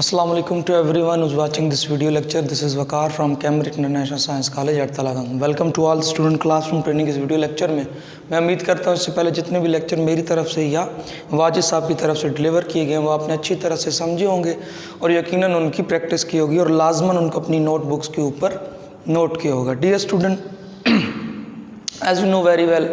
Assalamu alaikum to everyone who's watching this video lecture. This is Waqar from Cambridge International Science College at Talagang. Welcome to all student classroom training इस video lecture में मैं उम्मीद करता हूँ इससे पहले जितने भी लेक्चर मेरी तरफ से या वाजिद साहब की तरफ से डिलीवर किए गए वो आपने अच्छी तरह से समझे होंगे और यकीनन उनकी प्रैक्टिस की होगी और लाजमन उनको अपनी नोटबुक्स के ऊपर नोट किया होगा। Dear student, as you know very well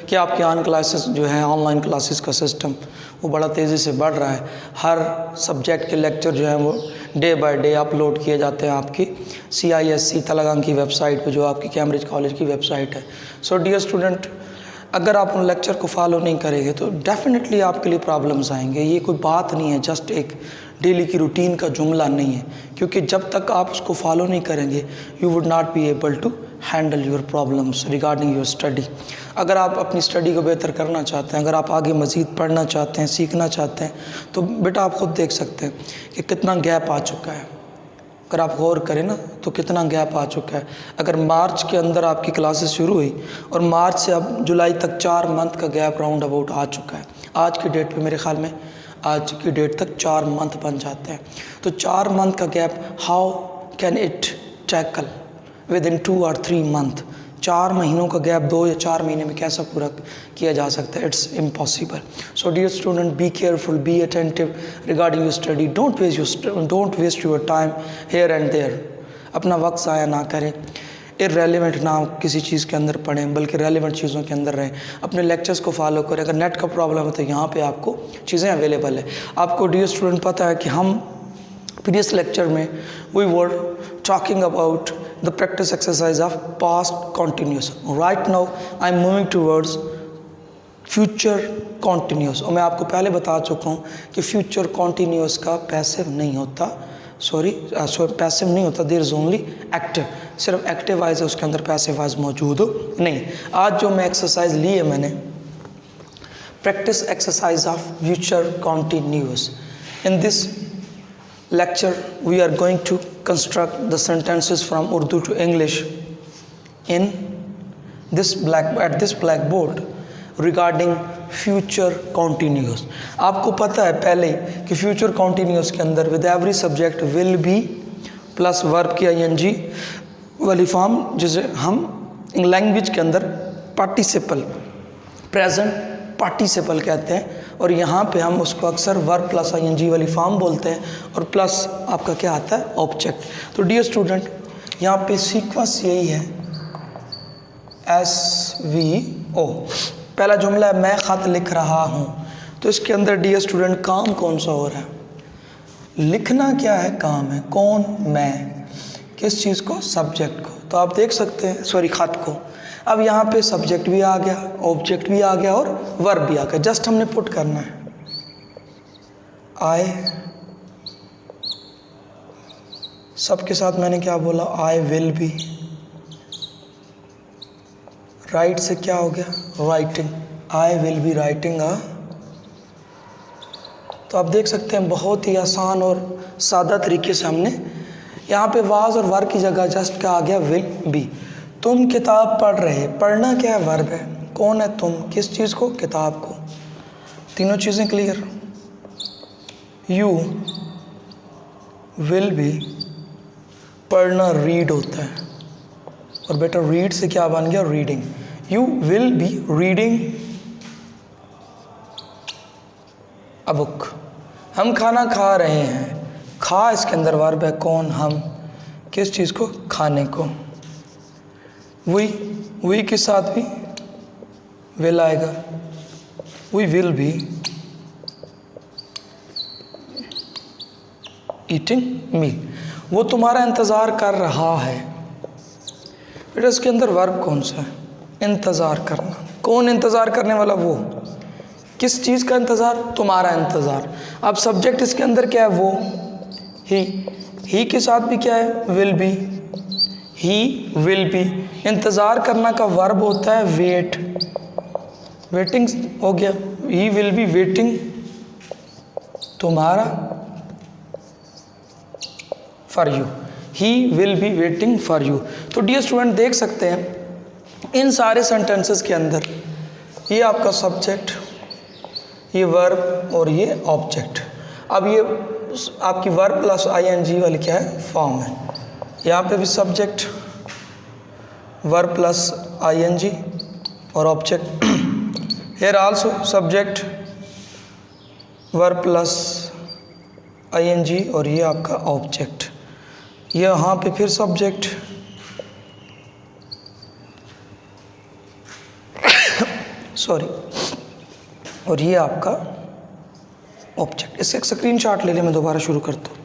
कि आपके ऑन क्लासेस जो है ऑनलाइन क्लासेस का सिस्टम वो बड़ा तेज़ी से बढ़ रहा है। हर सब्जेक्ट के लेक्चर जो हैं वो डे बाय डे अपलोड किए जाते हैं आपकी CISC तलागांग की वेबसाइट पे, जो आपकी कैम्ब्रिज कॉलेज की वेबसाइट है। सो डियर स्टूडेंट, अगर आप उन लेक्चर को फॉलो नहीं करेंगे तो डेफिनेटली आपके लिए प्रॉब्लम्स आएंगे। ये कोई बात नहीं है, जस्ट एक डेली की रूटीन का जुमला नहीं है, क्योंकि जब तक आप उसको फॉलो नहीं करेंगे you would not be able to handle your problems regarding your study. अगर आप अपनी स्टडी को बेहतर करना चाहते हैं, अगर आप आगे मज़ीद पढ़ना चाहते हैं, सीखना चाहते हैं, तो बेटा आप ख़ुद देख सकते हैं कि कितना गैप आ चुका है। अगर आप गौर करें ना तो कितना गैप आ चुका है। अगर मार्च के अंदर आपकी क्लासेस शुरू हुई और मार्च से अब जुलाई तक 4 मंथ का गैप राउंड अबाउट आ चुका है। आज की डेट पे मेरे ख़्याल में आज की डेट तक 4 मंथ बन जाते हैं। तो 4 मंथ का gap how can it tackle with in 2 और 3 मंथ। 4 महीनों का गैप 2 या 4 महीने में कैसा पूरा किया जा सकता है? It's impossible. So dear student, be careful, be attentive regarding your study. Don't waste your time here and there. अपना वक्त ज़ाया ना करें, इररेलेवेंट ना किसी चीज़ के अंदर पढ़ें, बल्कि रेलेवेंट चीज़ों के अंदर रहें। अपने लेक्चर्स को फॉलो करें। अगर नेट का प्रॉब्लम है तो यहाँ पे आपको चीज़ें अवेलेबल है। आपको डियर स्टूडेंट पता है कि हम प्रीवियस लेक्चर में we were talking about the practice exercise of past continuous. Right now I am moving towards future continuous. और मैं आपको पहले बता चुका हूँ कि फ्यूचर कॉन्टीन्यूस का पैसिव नहीं होता, पैसिव नहीं होता, देयर इज़ ओनली एक्टिव। सिर्फ एक्टिव वाइज है, उसके अंदर पैसिव वाइज मौजूद नहीं। आज जो मैं एक्सरसाइज ली है मैंने, practice exercise of future continuous. In this lecture we are going to construct the sentences from Urdu to English in this blackboard regarding future continuous। आपको पता है पहले कि future continuous के अंदर with every subject will be plus verb की ing वाली form, जिसे हम लैंग्वेज के अंदर पार्टिसिपल, प्रेजेंट पार्टिसिपल कहते हैं, और यहाँ पे हम उसको अक्सर वर्ब प्लस ing वाली फॉर्म बोलते हैं, और प्लस आपका क्या आता है? ऑब्जेक्ट। तो डियर स्टूडेंट, यहाँ पे सीक्वेंस यही है SVO। पहला जुमला है मैं ख़त लिख रहा हूँ। तो इसके अंदर डियर स्टूडेंट काम कौन सा हो रहा है? लिखना क्या है? काम है। कौन? मैं। किस चीज़ को? सब्जेक्ट को। तो आप देख सकते हैं, सॉरी, ख़त को। अब यहाँ पे सब्जेक्ट भी आ गया, ऑब्जेक्ट भी आ गया और वर्ब भी आ गया। जस्ट हमने पुट करना है आई। सबके साथ मैंने क्या बोला? I will be. राइट से क्या हो गया? Writing. I will be writing अ। तो आप देख सकते हैं बहुत ही आसान और सादा तरीके से हमने यहाँ पे वाज और वर्ब की जगह जस्ट क्या आ गया? Will be. तुम किताब पढ़ रहे। पढ़ना क्या है? वर्ब है। कौन है? तुम। किस चीज़ को? किताब को। तीनों चीज़ें क्लियर। यू विल बी, पढ़ना रीड होता है, और बेटा रीड से क्या बन गया? Reading. You will be reading a book. हम खाना खा रहे हैं। खा इसके अंदर वर्ब है। कौन? हम। किस चीज़ को? खाने को। वी के साथ भी विल आएगा। वी विल बी ईटिंग मील। वो तुम्हारा इंतज़ार कर रहा है। बेटा इसके अंदर वर्ब कौन सा है? इंतज़ार करना। कौन इंतज़ार करने वाला? वो। किस चीज़ का इंतज़ार? तुम्हारा इंतज़ार। अब सब्जेक्ट इसके अंदर क्या है? वो। ही के साथ भी क्या है? Will be. He will be. इंतज़ार करना का वर्ब होता है वेट। वेटिंग हो गया। ही विल बी वेटिंग तुम्हारा for you. He will be waiting for you. तो डियर स्टूडेंट देख सकते हैं इन सारे सेंटेंसेस के अंदर ये आपका सब्जेक्ट, ये वर्ब और ये ऑब्जेक्ट। अब ये आपकी वर्ब प्लस आईएनजी वाली क्या है, फॉर्म है। यहाँ पे भी सब्जेक्ट वर्ब प्लस आईएनजी और object, here also subject verb plus ING और ये आपका ऑब्जेक्ट। यहाँ पे फिर सब्जेक्ट सॉरी और ये आपका ऑब्जेक्ट। इससे एक स्क्रीनशॉट ले लें, मैं दोबारा शुरू करता हूँ।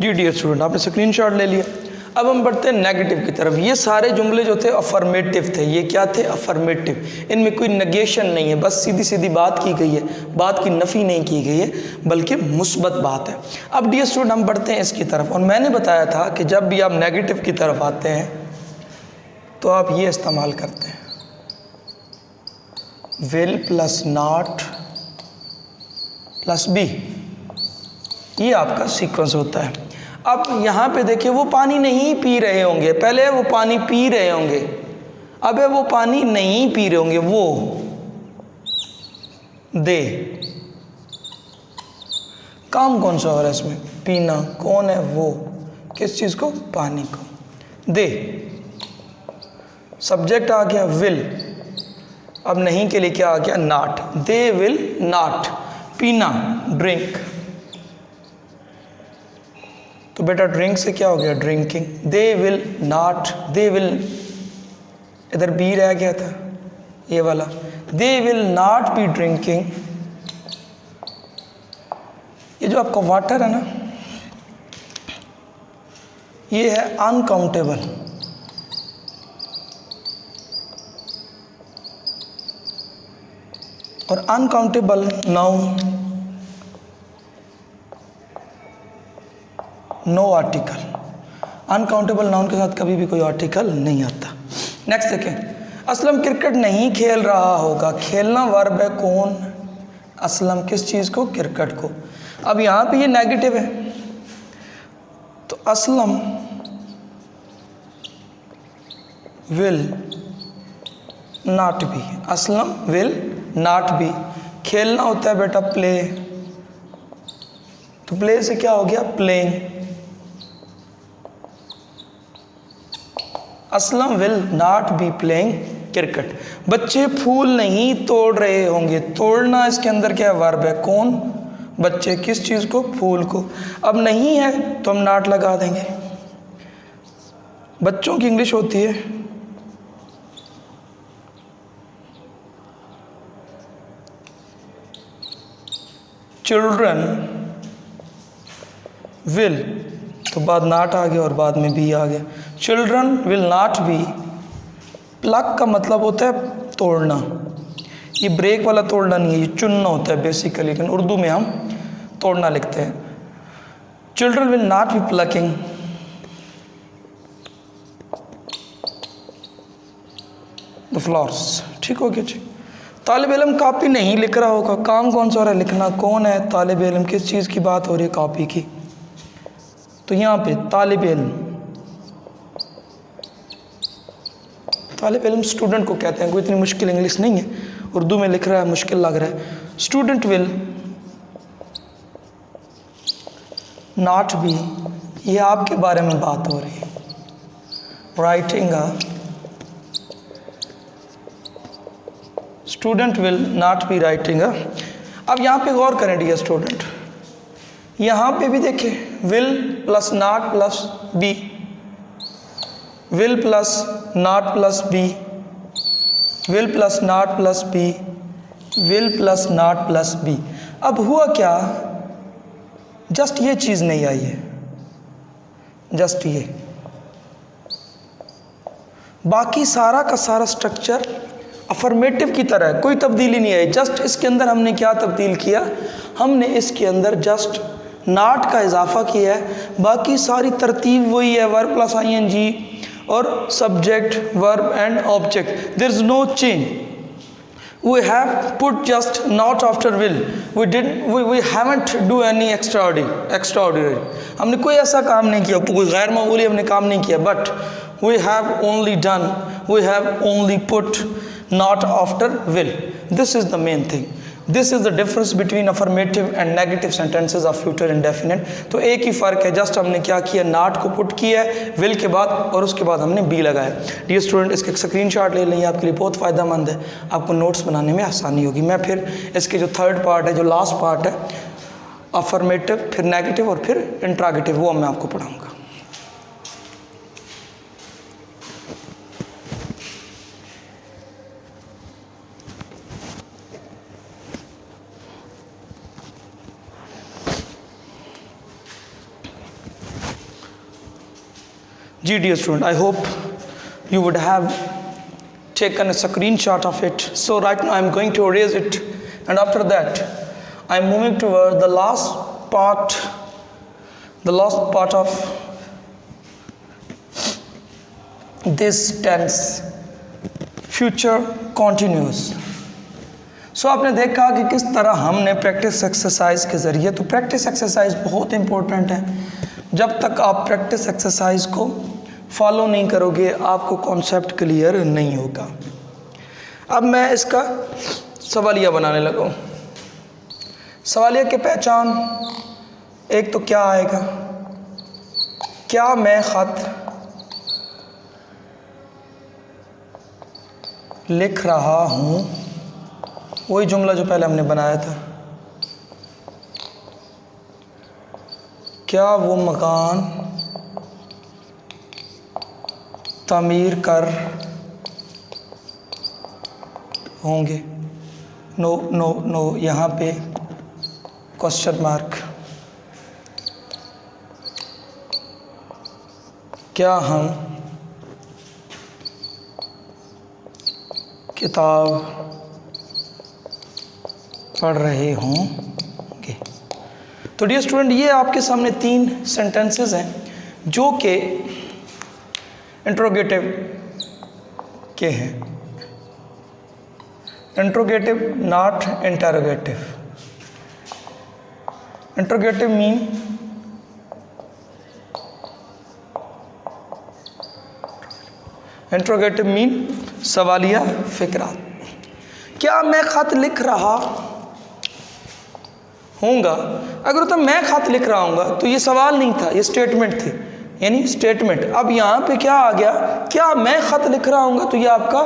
जी डियर स्टूडेंट, आपने स्क्रीनशॉट ले लिया। अब हम बढ़ते हैं नेगेटिव की तरफ। ये सारे जुमले जो थे अफर्मेटिव थे। ये क्या थे, अफर्मेटिव। इनमें कोई नेगेशन नहीं है, बस सीधी सीधी बात की गई है, बात की नफ़ी नहीं की गई है, बल्कि मुस्बत बात है। अब डियर स्टूडेंट हम बढ़ते हैं इसकी तरफ, और मैंने बताया था कि जब भी आप नेगेटिव की तरफ आते हैं तो आप ये इस्तेमाल करते हैं, will plus not plus be, ये आपका सीक्वेंस होता है। अब यहाँ पे देखिए, वो पानी नहीं पी रहे होंगे, पहले वो पानी पी रहे होंगे, अब वो पानी नहीं पी रहे होंगे, वो दे। काम कौन सा हो रहा है इसमें, पीना। कौन है वो, किस चीज़ को, पानी को। दे सब्जेक्ट आ गया विल, अब नहीं के लिए क्या आ गया, नॉट। दे विल नॉट पीना, ड्रिंक। तो बेटा ड्रिंक से क्या हो गया, drinking. They will not, they will, इधर बी रह गया था ये वाला, they will not be drinking. ये जो आपका वाटर है ना, ये है अनकाउंटेबल। और uncountable noun, no article. Uncountable noun के साथ कभी भी कोई आर्टिकल नहीं आता। नेक्स्ट देखें, असलम क्रिकेट नहीं खेल रहा होगा। खेलना वर्ब है, कौन, असलम, किस चीज़ को, क्रिकेट को। अब यहाँ पे ये नेगेटिव है, तो Aslam will not be, Aslam will not be. खेलना होता है बेटा प्ले, तो प्ले से क्या हो गया, playing. Aslam will not be playing cricket. बच्चे फूल नहीं तोड़ रहे होंगे। तोड़ना इसके अंदर क्या है, वर्ब है, कौन, बच्चे, किस चीज़ को, फूल को। अब नहीं है तो हम नॉट लगा देंगे। बच्चों की इंग्लिश होती है चिल्ड्रन विल, तो बाद नॉट आ गया और बाद में बी आ गया। Children will not be, plug का मतलब होता है तोड़ना। ये ब्रेक वाला तोड़ना नहीं है, ये चुनना होता है बेसिकली, लेकिन उर्दू में हम तोड़ना लिखते हैं। Children will not be plucking the flowers. ठीक हो गया जी। तालिब इल्म कॉपी नहीं लिख रहा होगा। काम कौन सा हो रहा है, लिखना। कौन है तालिब इल्म, किस चीज़ की बात हो रही है, कॉपी की। तो यहाँ पे तालिब इल्म, तालिब इल्म स्टूडेंट को कहते हैं। कोई इतनी मुश्किल इंग्लिश नहीं है, उर्दू में लिख रहा है, मुश्किल लग रहा है। स्टूडेंट विल नॉट बी, ये आपके बारे में बात हो रही है। Writing a, student will not be writing अ। अब यहाँ पे गौर करें डियर स्टूडेंट, यहाँ पे भी देखें, will plus not plus be, will plus not plus be, will plus not plus be, will plus not plus be. अब हुआ क्या, जस्ट ये चीज़ नहीं आई है, जस्ट ये, बाकी सारा का सारा स्ट्रक्चर अफर्मेटिव की तरह है, कोई तब्दीली नहीं आई। जस्ट इसके अंदर हमने क्या तब्दील किया, हमने इसके अंदर जस्ट नॉट का इजाफा किया है, बाकी सारी तरतीब वही है, वर्ब प्लस आईएनजी और subject verb and object, there is no change. we have put just not after will, we haven't do any extraordinary, हमने कोई ऐसा काम नहीं किया, कोई गैर मामूली हमने काम नहीं किया, but we have only put not after will. This is the main thing. This is the difference between affirmative and negative sentences of future indefinite. तो एक ही फ़र्क है, जस्ट हमने क्या किया, नॉट को पुट किया है विल के बाद और उसके बाद हमने बी लगाया। डियर स्टूडेंट, इसके स्क्रीनशॉट ले लें, आपके लिए बहुत फ़ायदेमंद है, आपको नोट्स बनाने में आसानी होगी। मैं फिर इसके जो थर्ड पार्ट है, जो लास्ट पार्ट है, अफर्मेटिव, फिर नेगेटिव और फिर इंट्रोगेटिव, वो मैं आपको पढ़ाऊँगा। Dear student, I hope you would have taken a screenshot of it. So right now I am going to erase it, and after that I am moving toward the last part of this tense, future continuous. सो आपने देखा कि किस तरह हमने practice exercise के ज़रिए, तो practice exercise बहुत इंपॉर्टेंट है। जब तक आप प्रैक्टिस एक्सरसाइज को फॉलो नहीं करोगे आपको कॉन्सेप्ट क्लियर नहीं होगा। अब मैं इसका सवालिया बनाने लगा हूँ। सवालिया की पहचान, एक तो क्या आएगा, क्या मैं ख़त लिख रहा हूँ, वही जुमला जो पहले हमने बनाया था। क्या वो मकान तामीर कर होंगे, नो नो नो, यहाँ पे क्वेश्चन मार्क। क्या हम किताब पढ़ रहे होंगे। तो डियर स्टूडेंट, ये आपके सामने 3 सेंटेंसेस हैं जो कि इंट्रोगेटिव के हैं। Interrogative, not interrogative. Interrogative mean सवालिया फिक्रात। क्या मैं खत लिख रहा होऊंगा, अगर तो मैं खत लिख रहा हूँगा तो ये सवाल नहीं था, ये स्टेटमेंट थी, यानी स्टेटमेंट। अब यहाँ पे क्या आ गया, क्या मैं ख़त लिख रहा हूँगा, तो ये आपका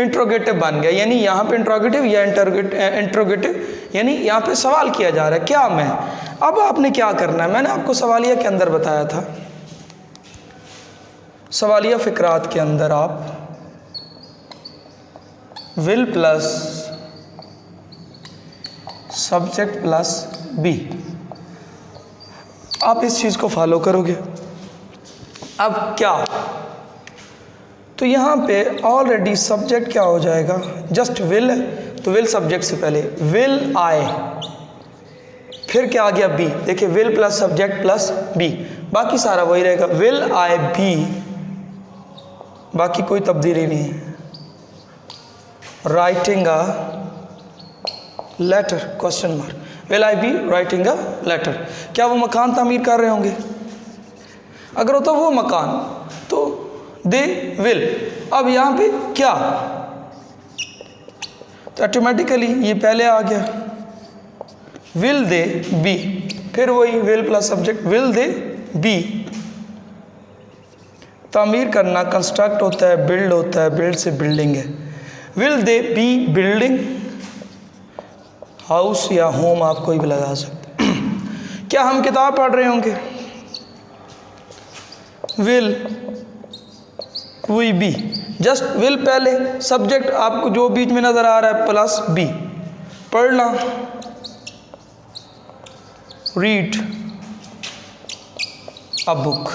इंट्रोगेटिव बन गया। यानी यहाँ पे इंट्रोगेटिव या इंट्रोगेटिव, यानी यहाँ पे सवाल किया जा रहा है, क्या मैं। अब आपने क्या करना है, मैंने आपको सवालिया के अंदर बताया था, सवालिया फ़िक्रात के अंदर आप will plus subject plus be, आप इस चीज़ को फॉलो करोगे। अब क्या, तो यहाँ पे ऑलरेडी सब्जेक्ट क्या हो जाएगा, जस्ट विल, तो विल सब्जेक्ट से पहले विल आए, फिर क्या आ गया बी। देखिए will plus subject plus be, बाकी सारा वही रहेगा, विल आई बी, बाकी कोई तब्दीली नहीं है। Writing a letter, question mark, will I be writing a letter. क्या वो मकान तामीर कर रहे होंगे, अगर हो तो वो मकान, तो दे विल। अब यहाँ पे क्या, तो ऑटोमेटिकली ये पहले आ गया, विल दे बी, फिर वही will plus subject, will they B. तामीर करना कंस्ट्रक्ट होता है, बिल्ड होता है, बिल्ड से बिल्डिंग है। Will they B building house या होम, आप कोई भी लगा सकते। क्या हम किताब पढ़ रहे होंगे, will we be, just will पहले, सब्जेक्ट आपको जो बीच में नज़र आ रहा है प्लस बी। पढ़ना, रीड अ बुक।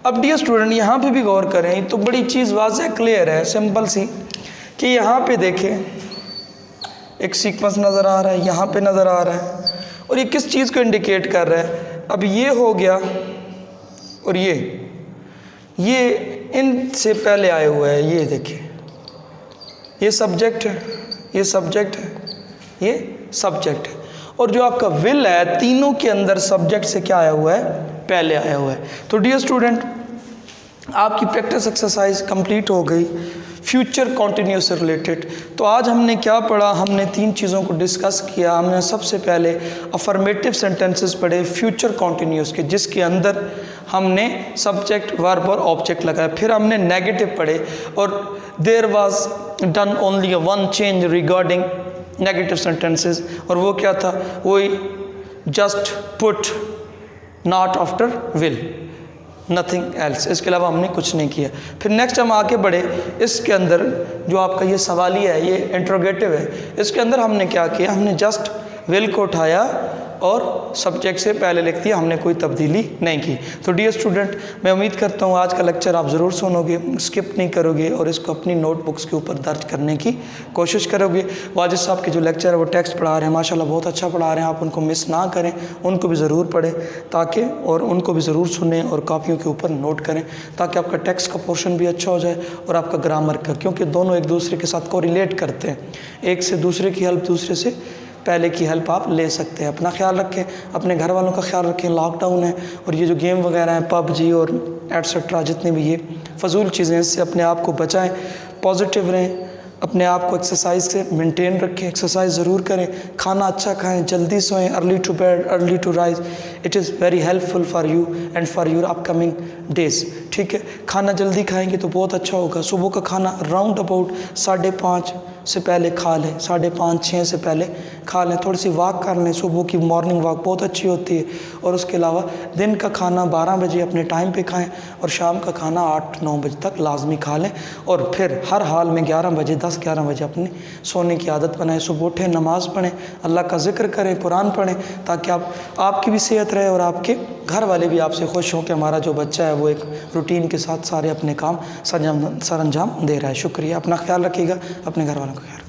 अब डियर स्टूडेंट, यहाँ पे भी गौर करें तो बड़ी चीज़ वाज़ेह क्लियर है, सिंपल सी, कि यहाँ पे देखें एक सीक्वेंस नज़र आ रहा है, यहाँ पे नज़र आ रहा है, और ये किस चीज़ को इंडिकेट कर रहा है। अब ये हो गया और ये इन से पहले आए हुए हैं, ये देखिए, ये सब्जेक्ट है, ये सब्जेक्ट है, ये सब्जेक्ट है, और जो आपका विल है तीनों के अंदर सब्जेक्ट से क्या आया हुआ है, पहले आया हुआ है। तो डियर स्टूडेंट, आपकी प्रैक्टिस एक्सरसाइज कंप्लीट हो गई फ्यूचर कॉन्टिन्यूस से रिलेटेड। तो आज हमने क्या पढ़ा, हमने 3 चीज़ों को डिस्कस किया। हमने सबसे पहले अफर्मेटिव सेंटेंसेस पढ़े फ्यूचर कॉन्टिन्यूस के, जिसके अंदर हमने सब्जेक्ट वर्ब और ऑब्जेक्ट लगाया। फिर हमने नेगेटिव पढ़े और there was done only one change regarding negative sentences, और वो क्या था, वही just put not after will, nothing else, इसके अलावा हमने कुछ नहीं किया। फिर नेक्स्ट हम आगे बढ़े, इसके अंदर जो आपका ये सवालिया है, ये इंट्रोगेटिव है, इसके अंदर हमने क्या किया, हमने जस्ट विल को उठाया और सब्जेक्ट से पहले लिख दिया, हमने कोई तब्दीली नहीं की। तो डियर स्टूडेंट, मैं उम्मीद करता हूँ आज का लेक्चर आप ज़रूर सुनोगे, स्किप नहीं करोगे और इसको अपनी नोटबुक्स के ऊपर दर्ज करने की कोशिश करोगे। वाजिद साहब के जो लेक्चर है वो टेक्स्ट पढ़ा रहे हैं, माशाल्लाह बहुत अच्छा पढ़ा रहे हैं, आप उनको मिस ना करें, उनको भी ज़रूर पढ़ें ताकि, और उनको भी ज़रूर सुनें और कापियों के ऊपर नोट करें ताकि आपका टेक्स्ट का पोर्शन भी अच्छा हो जाए और आपका ग्रामर का, क्योंकि दोनों एक दूसरे के साथ कोरिलेट करते हैं, एक से दूसरे की हेल्प, दूसरे से पहले की हेल्प आप ले सकते हैं। अपना ख्याल रखें, अपने घर वालों का ख्याल रखें, लॉकडाउन है और ये जो गेम वगैरह हैं, पबजी और एट्सेट्रा, जितनी भी ये फजूल चीज़ें, इससे अपने आप को बचाएं, पॉजिटिव रहें, अपने आप को एक्सरसाइज से मेंटेन रखें, एक्सरसाइज ज़रूर करें, खाना अच्छा खाएं, जल्दी सोएं, early to bed early to rise, it is very helpful for you and for your upcoming days. ठीक है, खाना जल्दी खाएंगे तो बहुत अच्छा होगा। सुबह का खाना राउंड अबाउट 5:30 से पहले खा लें, 5:30-6 से पहले खा लें। थोड़ी सी वॉक कर लें, सुबह की मॉर्निंग वॉक बहुत अच्छी होती है। और उसके अलावा दिन का खाना 12 बजे अपने टाइम पे खाएं और शाम का खाना 8-9 बजे तक लाजमी खा लें। और फिर हर हाल में 11 बजे 10-11 बजे अपनी सोने की आदत बनाएं। सुबह उठें, नमाज़ पढ़ें, अल्लाह का जिक्र करें, कुरान पढ़ें, ताकि आपकी भी सेहत रहे और आपके घर वाले भी आपसे खुश हों कि हमारा जो बच्चा है वो एक रूटीन के साथ सारे अपने काम सर अंजाम दे रहा है। शुक्रिया, अपना ख्याल रखिएगा, अपने घर वालों का ख्याल।